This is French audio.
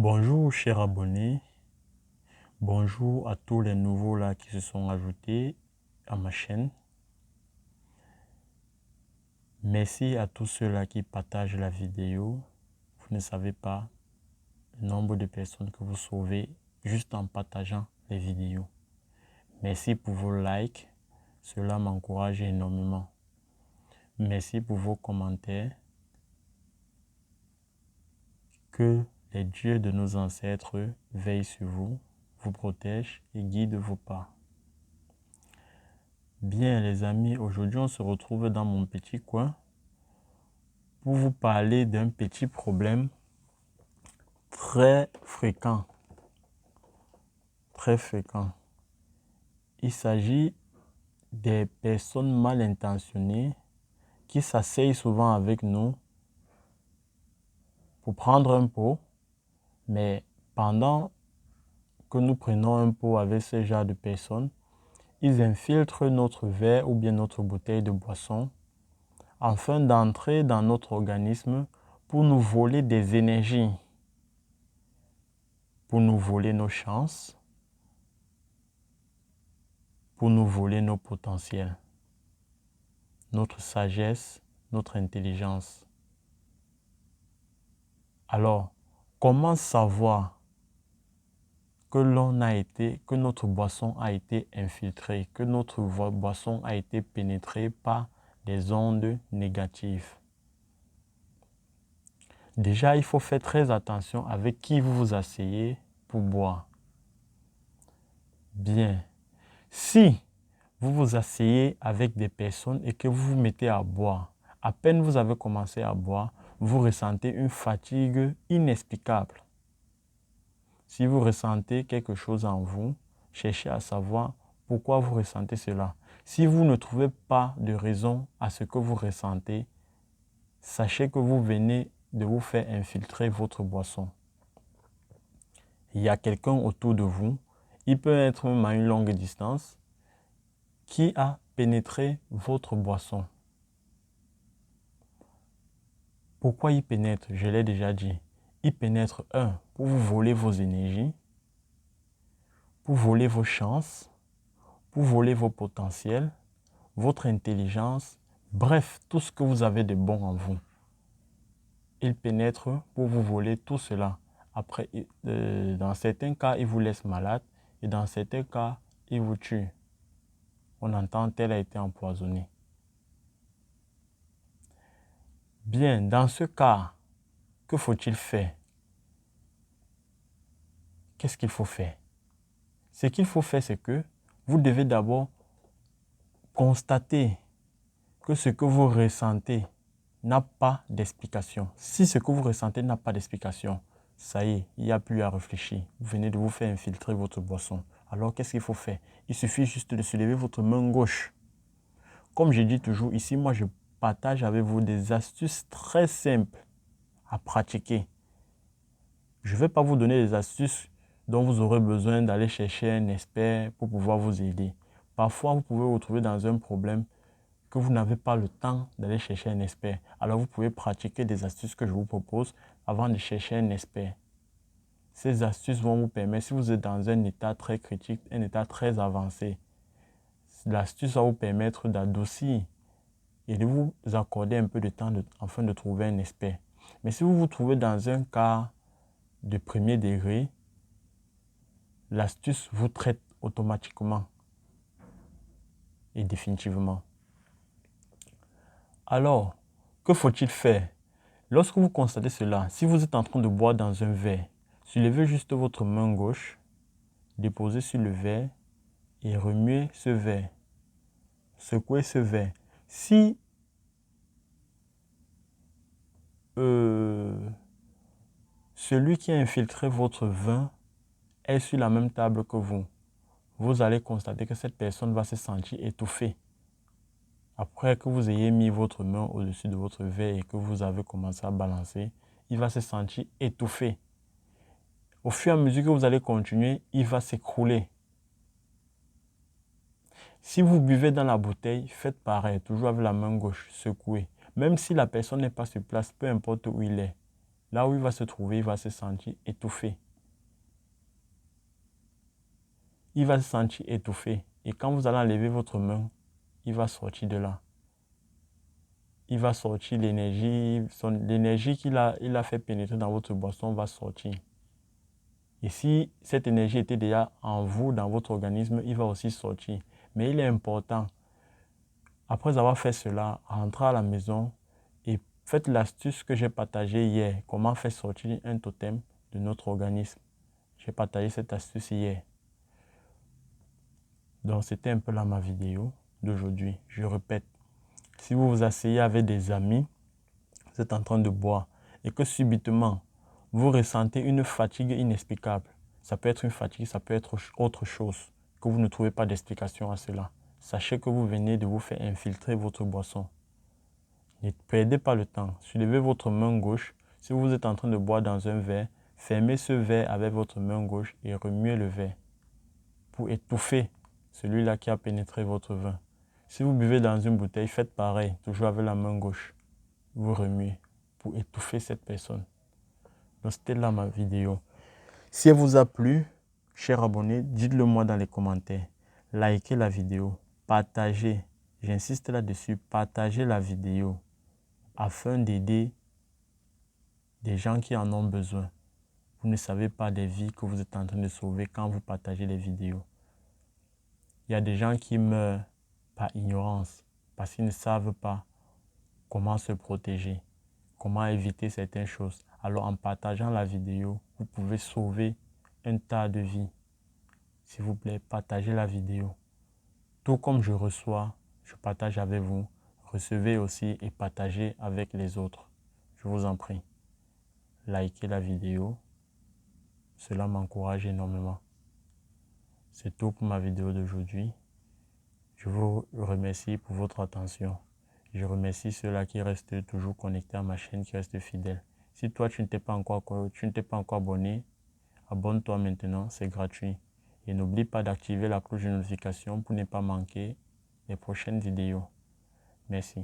Bonjour chers abonnés, bonjour à tous les nouveaux là qui se sont ajoutés à ma chaîne. Merci à tous ceux-là qui partagent la vidéo. Vous ne savez pas le nombre de personnes que vous sauvez juste en partageant les vidéos. Merci pour vos likes, cela m'encourage énormément. Merci pour vos commentaires. Que les dieux de nos ancêtres veillent sur vous, vous protègent et guident vos pas. Bien les amis, aujourd'hui on se retrouve dans mon petit coin pour vous parler d'un petit problème très fréquent. Il s'agit des personnes mal intentionnées qui s'asseyent souvent avec nous pour prendre un pot, mais pendant que nous prenons un pot avec ce genre de personnes, ils infiltrent notre verre ou bien notre bouteille de boisson afin d'entrer dans notre organisme pour nous voler des énergies, pour nous voler nos chances, pour nous voler nos potentiels, notre sagesse, notre intelligence. Alors, comment savoir que notre boisson a été infiltrée, que notre boisson a été pénétrée par des ondes négatives? Déjà, il faut faire très attention avec qui vous vous asseyez pour boire. Bien, si vous vous asseyez avec des personnes et que vous vous mettez à boire, à peine vous avez commencé à boire, vous ressentez une fatigue inexplicable. Si vous ressentez quelque chose en vous, cherchez à savoir pourquoi vous ressentez cela. Si vous ne trouvez pas de raison à ce que vous ressentez, sachez que vous venez de vous faire infiltrer votre boisson. Il y a quelqu'un autour de vous, il peut être même à une longue distance, qui a pénétré votre boisson. Pourquoi il pénètre? Je l'ai déjà dit. Il pénètre, pour vous voler vos énergies, pour voler vos chances, pour voler vos potentiels, votre intelligence, bref, tout ce que vous avez de bon en vous. Il pénètre pour vous voler tout cela. Après, dans certains cas, il vous laisse malade et dans certains cas, il vous tue. On entend tel a été empoisonné. Bien, dans ce cas, que faut-il faire? Qu'est-ce qu'il faut faire? Ce qu'il faut faire, c'est que vous devez d'abord constater que ce que vous ressentez n'a pas d'explication. Si ce que vous ressentez n'a pas d'explication, ça y est, il n'y a plus à réfléchir. Vous venez de vous faire infiltrer votre boisson. Alors, qu'est-ce qu'il faut faire? Il suffit juste de soulever votre main gauche. Comme je dis toujours ici, moi, je partage avec vous des astuces très simples à pratiquer. Je ne vais pas vous donner des astuces dont vous aurez besoin d'aller chercher un expert pour pouvoir vous aider. Parfois, vous pouvez vous trouver dans un problème que vous n'avez pas le temps d'aller chercher un expert. Alors, vous pouvez pratiquer des astuces que je vous propose avant de chercher un expert. Ces astuces vont vous permettre, si vous êtes dans un état très critique, un état très avancé, l'astuce va vous permettre d'adoucir et de vous accorder un peu de temps afin de trouver un expert. Mais si vous vous trouvez dans un cas de premier degré, l'astuce vous traite automatiquement et définitivement. Alors, que faut-il faire? Lorsque vous constatez cela, si vous êtes en train de boire dans un verre, soulevez juste votre main gauche, déposez sur le verre et remuez ce verre. Secouez ce verre. Si celui qui a infiltré votre vin est sur la même table que vous allez constater que cette personne va se sentir étouffée. Après que vous ayez mis votre main au-dessus de votre verre et que vous avez commencé à balancer, il va se sentir étouffé. Au fur et à mesure que vous allez continuer, il va s'écrouler. Si vous buvez dans la bouteille, faites pareil, toujours avec la main gauche, secouez. Même si la personne n'est pas sur place, peu importe où il est, là où il va se trouver, il va se sentir étouffé. Il va se sentir étouffé. Et quand vous allez enlever votre main, il va sortir de là. Il va sortir l'énergie qu'il a fait pénétrer dans votre boisson va sortir. Et si cette énergie était déjà en vous, dans votre organisme, il va aussi sortir. Mais il est important, après avoir fait cela, rentrez à la maison et faites l'astuce que j'ai partagée hier. Comment faire sortir un totem de notre organisme. J'ai partagé cette astuce hier. Donc c'était un peu là ma vidéo d'aujourd'hui. Je répète, si vous vous asseyez avec des amis, vous êtes en train de boire et que subitement vous ressentez une fatigue inexplicable. Ça peut être une fatigue, ça peut être autre chose, que vous ne trouvez pas d'explication à cela. Sachez que vous venez de vous faire infiltrer votre boisson. Ne perdez pas le temps. Soulevez votre main gauche. Si vous êtes en train de boire dans un verre, fermez ce verre avec votre main gauche et remuez le verre pour étouffer celui-là qui a pénétré votre vin. Si vous buvez dans une bouteille, faites pareil, toujours avec la main gauche. Vous remuez pour étouffer cette personne. Donc c'était là ma vidéo. Si elle vous a plu, chers abonnés, dites-le moi dans les commentaires. Likez la vidéo, partagez. J'insiste là-dessus, partagez la vidéo afin d'aider des gens qui en ont besoin. Vous ne savez pas des vies que vous êtes en train de sauver quand vous partagez les vidéos. Il y a des gens qui meurent par ignorance parce qu'ils ne savent pas comment se protéger, comment éviter certaines choses. Alors en partageant la vidéo, vous pouvez sauver un tas de vies. S'il vous plaît, partagez la vidéo. Tout comme je reçois, je partage avec vous. Recevez aussi et partagez avec les autres. Je vous en prie. Likez la vidéo. Cela m'encourage énormément. C'est tout pour ma vidéo d'aujourd'hui. Je vous remercie pour votre attention. Je remercie ceux-là qui restent toujours connectés à ma chaîne, qui restent fidèles. Si toi, tu ne t'es pas encore abonné, abonne-toi maintenant, c'est gratuit. Et n'oublie pas d'activer la cloche de notification pour ne pas manquer les prochaines vidéos. Merci.